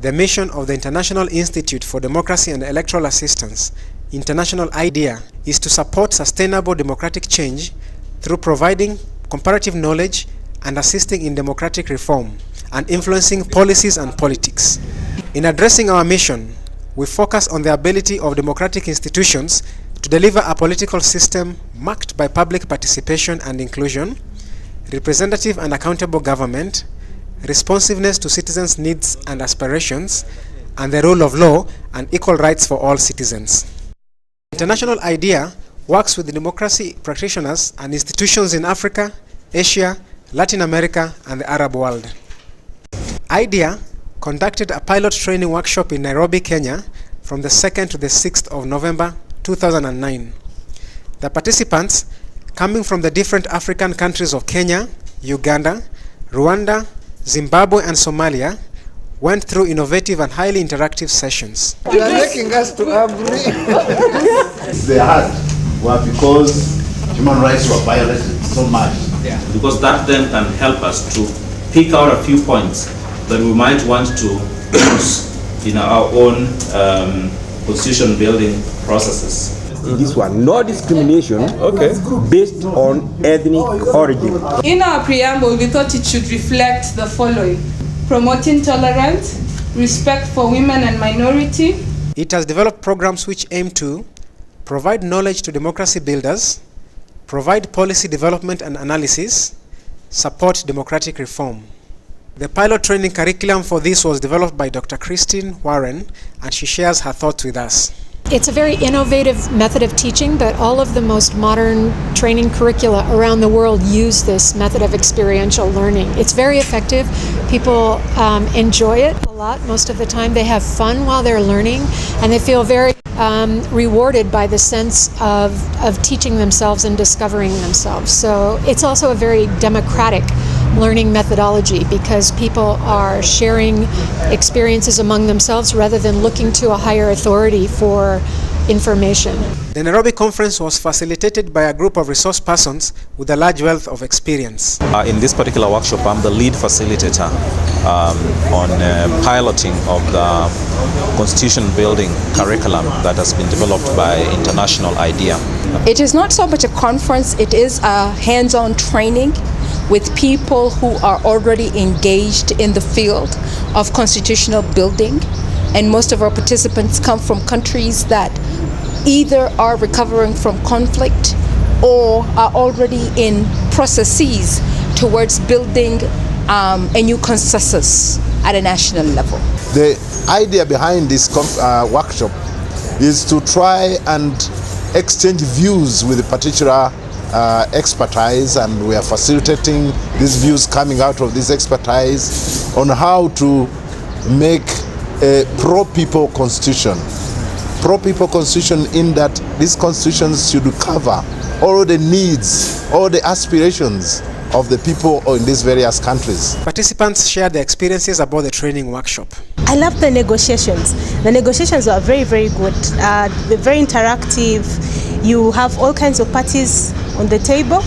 The mission of the International Institute for Democracy and Electoral Assistance, International IDEA, is to support sustainable democratic change through providing comparative knowledge and assisting in democratic reform and influencing policies and politics. In addressing our mission, we focus on the ability of democratic institutions to deliver a political system marked by public participation and inclusion, representative and accountable government, responsiveness to citizens' needs and aspirations, and the rule of law and equal rights for all citizens. International IDEA works with democracy practitioners and institutions in Africa, Asia, Latin America, and the Arab world. IDEA conducted a pilot training workshop in Nairobi, Kenya from the 2nd to the 6th of November 2009. The participants, coming from the different African countries of Kenya, Uganda, Rwanda, Zimbabwe, and Somalia, went through innovative and highly interactive sessions. You are making us to agree. They had were because human rights were violated so much. Yeah. Because that then can help us to pick out a few points that we might want to use in our own constitution building processes. This one, no discrimination based on ethnic origin. In our preamble, we thought it should reflect the following: promoting tolerance, respect for women and minority. It has developed programs which aim to provide knowledge to democracy builders, provide policy development and analysis, support democratic reform. The pilot training curriculum for this was developed by Dr. Christine Warren, and she shares her thoughts with us. It's a very innovative method of teaching, but all of the most modern training curricula around the world use this method of experiential learning. It's very effective. People enjoy it a lot most of the time. They have fun while they're learning, and they feel very rewarded by the sense of teaching themselves and discovering themselves. So it's also a very democratic learning methodology because people are sharing experiences among themselves rather than looking to a higher authority for information. The Nairobi conference was facilitated by a group of resource persons with a large wealth of experience. In this particular workshop, I'm the lead facilitator on piloting of the constitution building curriculum that has been developed by International IDEA. It is not so much a conference, it is a hands-on training with people who are already engaged in the field of constitutional building, and most of our participants come from countries that either are recovering from conflict or are already in processes towards building a new consensus at a national level. The idea behind this workshop is to try and exchange views with particular expertise, and we are facilitating these views coming out of this expertise on how to make a pro-people constitution. Pro-people constitution in that these constitutions should cover all the needs, all the aspirations of the people in these various countries. Participants shared their experiences about the training workshop. I love the negotiations. The negotiations were very, very good. They're very interactive. You have all kinds of parties on the table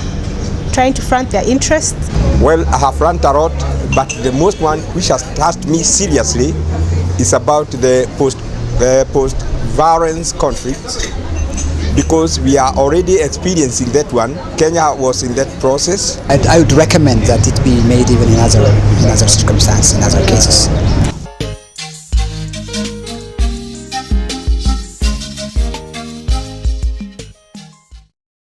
trying to front their interests. Well, I have learned a lot, but the most one which has touched me seriously is about the post-violence conflict, because we are already experiencing that one. Kenya was in that process. I would recommend that it be made even in other circumstances, in other cases.